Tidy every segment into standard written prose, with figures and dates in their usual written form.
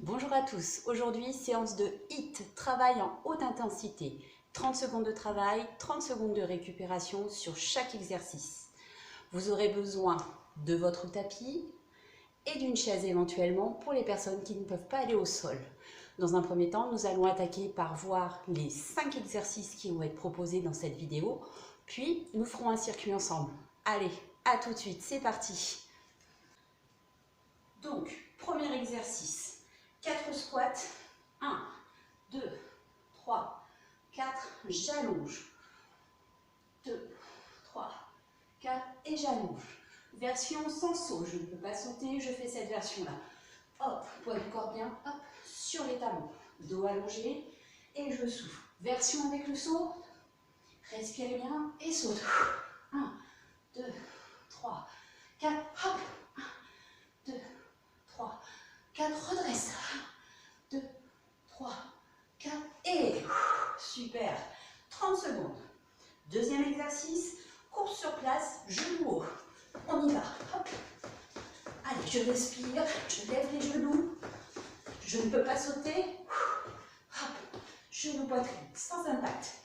Bonjour à tous, aujourd'hui séance de HIIT, travail en haute intensité. 30 secondes de travail, 30 secondes de récupération sur chaque exercice. Vous aurez besoin de votre tapis et d'une chaise éventuellement pour les personnes qui ne peuvent pas aller au sol. Dans un premier temps, nous allons attaquer par voir les 5 exercices qui vont être proposés dans cette vidéo, puis nous ferons un circuit ensemble. Allez, à tout de suite, c'est parti. Donc, premier exercice. 4 squats, 1, 2, 3, 4, j'allonge, 2, 3, 4 et j'allonge. Version sans saut, je ne peux pas sauter, je fais cette version-là. Hop, poids du corps bien, hop, sur les talons, dos allongé et je souffle. Version avec le saut, respirez bien et saute. 1, 2, 3, 4, hop, 1, 2, 3, 4, redresse. 2, 3, 4 et super. 30 secondes. Deuxième exercice, course sur place, genoux haut. On y va. Hop. Allez, je respire, je lève les genoux. Je ne peux pas sauter. Hop. Genoux poitrine, sans impact.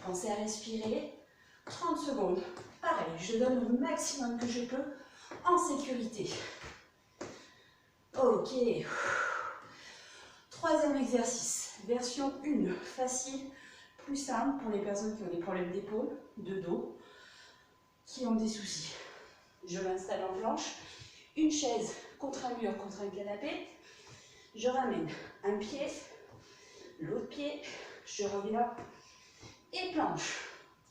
Pensez à respirer. 30 secondes. Pareil, je donne le maximum que je peux en sécurité. Ok. Troisième exercice, version 1, facile, plus simple pour les personnes qui ont des problèmes d'épaule, de dos, qui ont des soucis. Je m'installe en planche, une chaise contre un mur, contre un canapé. Je ramène un pied, l'autre pied, je reviens et planche.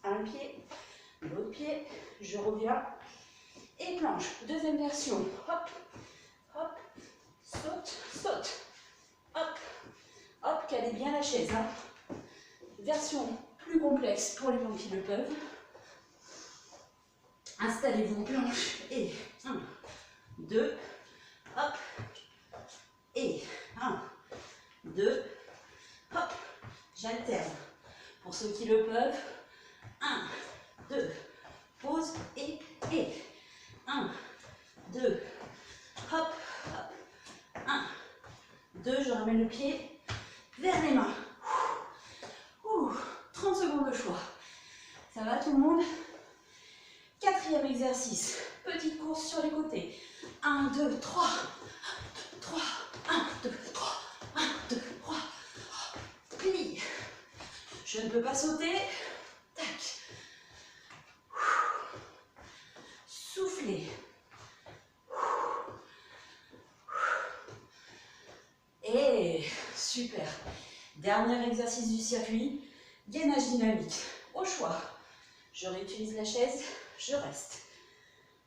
Un pied, l'autre pied, je reviens et planche. Deuxième version, hop, hop, saute, saute. Hop, hop, calez bien la chaise. Hein. Version plus complexe pour les gens qui le peuvent. Installez-vous en planche et 1, 2, hop, et 1, 2, hop, j'alterne. Pour ceux qui le peuvent, 1, 2, pause et 1, 2, hop, hop, 1, 2, je ramène le pied vers les mains. 30 secondes de choix. Ça va tout le monde? Quatrième exercice. Petite course sur les côtés. 1, 2, 3. 3. 1, 2, 3. 1, 2, 3. Plie. Je ne peux pas sauter. Tac. Soufflez. Et super. Dernier exercice du circuit, gainage dynamique. Au choix, je réutilise la chaise, je reste.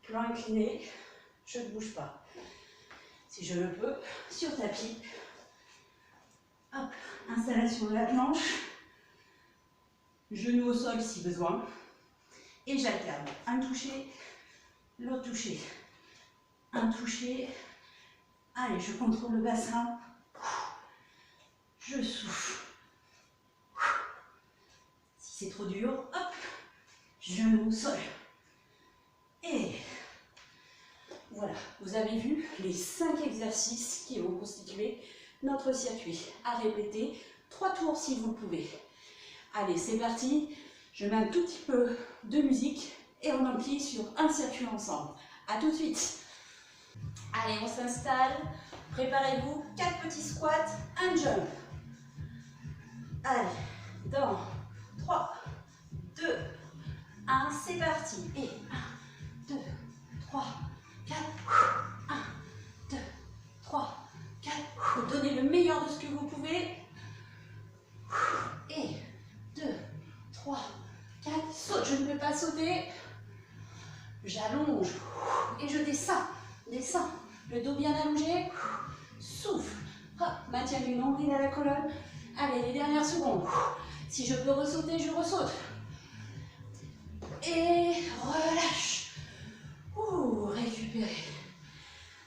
Plan incliné, je ne bouge pas. Si je le peux, sur tapis. Hop, installation de la planche. Genou au sol si besoin. Et j'alterne. Un touché, l'autre touché. Un touché. Allez, je contrôle le bassin. Je souffle. Si c'est trop dur, hop, genou au sol. Et voilà, vous avez vu les 5 exercices qui vont constituer notre circuit. À répéter 3 tours si vous le pouvez. Allez, c'est parti. Je mets un tout petit peu de musique et on empile sur un circuit ensemble. A tout de suite. Allez, on s'installe. Préparez-vous. 4 petits squats, un jump. Allez, dans 3, 2, 1, c'est parti. Et 1, 2, 3, 4, 1, 2, 3, 4. Donnez le meilleur de ce que vous pouvez. Et 2, 3, 4, saute. Je ne peux pas sauter. J'allonge. Et je descends. Descends. Le dos bien allongé. Souffle. Hop, maintien du nombril à la colonne. Allez, les dernières secondes. Si je peux ressauter, je ressaute. Et relâche. Récupérez.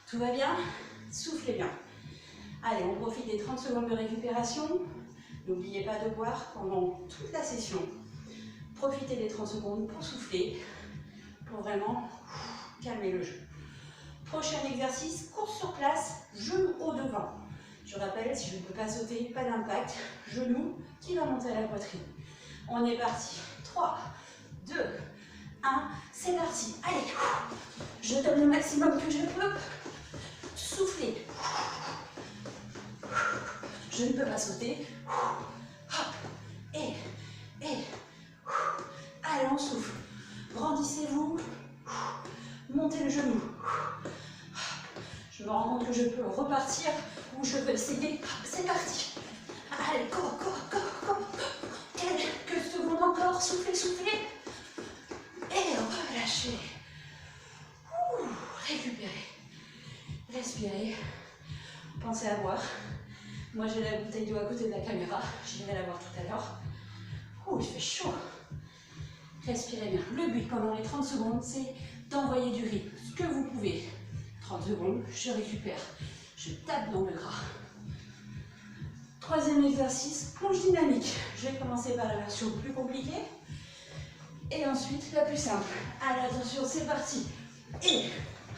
Tout va bien? Soufflez bien. Allez, on profite des 30 secondes de récupération. N'oubliez pas de boire pendant toute la session. Profitez des 30 secondes pour souffler, pour vraiment calmer le jeu. Prochain exercice, course sur place, genou au devant. Je rappelle, si je ne peux pas sauter, pas d'impact. Genou qui va monter à la poitrine. On est parti. 3, 2, 1. C'est parti. Allez. Je donne le maximum que je peux. Soufflez. Je ne peux pas sauter. Hop. Et. Allez, on souffle. Grandissez-vous. Montez le genou. Je me rends compte que je peux repartir ou je peux essayer. C'est parti. Allez, go. Quelques secondes encore. Soufflez. Et relâchez. Récupérez. Respirez. Pensez à boire. Moi, j'ai la bouteille d'eau à côté de la caméra. J'irai la boire tout à l'heure. Il fait chaud. Respirez bien. Le but pendant les 30 secondes, c'est d'envoyer du rythme. Ce que vous pouvez. 30 secondes, je récupère. Je tape dans le gras. Troisième exercice, plonge dynamique. Je vais commencer par la version plus compliquée. Et ensuite, la plus simple. Allez, attention, c'est parti. Et,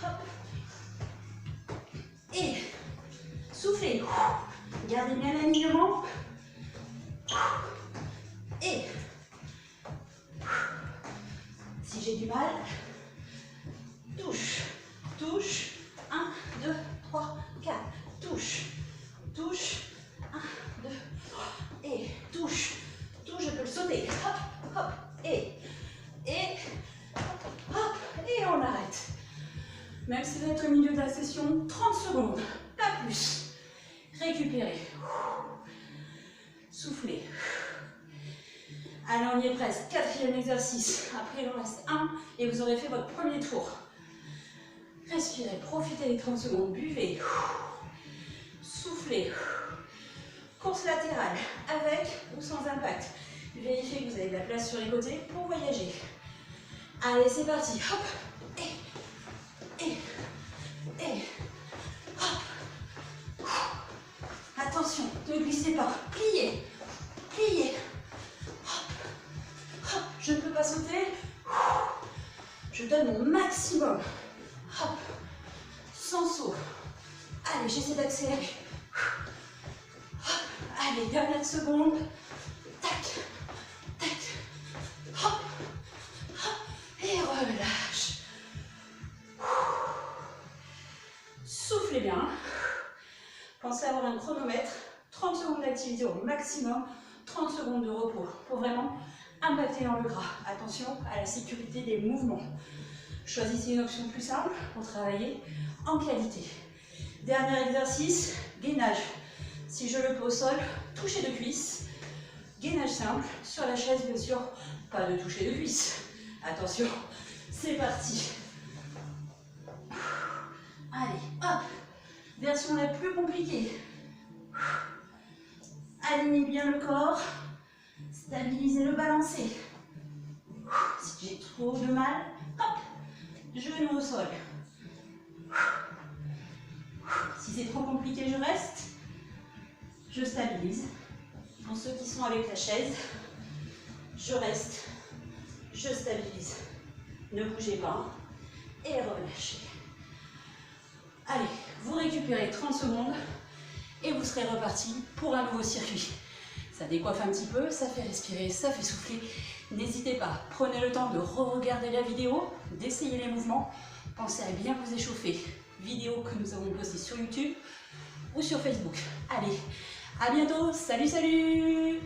hop. Et, soufflez. Gardez bien l'alignement. Et, si j'ai du mal, touche. 1, 2, 3, 4. Touche. 1, 2, 3. Et touche. Je peux le sauter. Hop. Et on arrête. Même si vous êtes au milieu de la session, 30 secondes, pas plus. Récupérez. Soufflez. Allez, on y est presque. Quatrième exercice. Après, il en reste un et vous aurez fait votre premier tour. Respirez, profitez des 30 secondes, buvez. Soufflez. Course latérale, avec ou sans impact. Vérifiez que vous avez de la place sur les côtés pour voyager. Allez, c'est parti. Hop. Et. Hop. Attention, ne glissez pas. Pliez. Hop. Je ne peux pas sauter. Je donne mon maximum. Hop. Sans saut. Allez, j'essaie d'accélérer. Hop. Allez, dernière seconde. Tac. Hop. Et relâche. Soufflez bien. Pensez à avoir un chronomètre. 30 secondes d'activité au maximum. 30 secondes de repos pour vraiment impacter dans le gras. Attention à la sécurité des mouvements. Choisissez une option plus simple pour travailler en qualité. Dernier exercice, gainage. Si je le pose au sol, toucher de cuisse. Gainage simple, sur la chaise bien sûr, pas de toucher de cuisse. Attention, c'est parti. Allez, hop. Version la plus compliquée. Alignez bien le corps. Stabilisez le balancé. Si j'ai trop de mal, hop. Genou au sol. Si c'est trop compliqué, je reste. Je stabilise. Pour ceux qui sont avec la chaise, je reste. Je stabilise. Ne bougez pas. Et relâchez. Allez, vous récupérez 30 secondes et vous serez reparti pour un nouveau circuit. Ça décoiffe un petit peu, ça fait respirer, ça fait souffler. N'hésitez pas, prenez le temps de re-regarder la vidéo, d'essayer les mouvements. Pensez à bien vous échauffer. Vidéo que nous avons postée sur YouTube ou sur Facebook. Allez, à bientôt, salut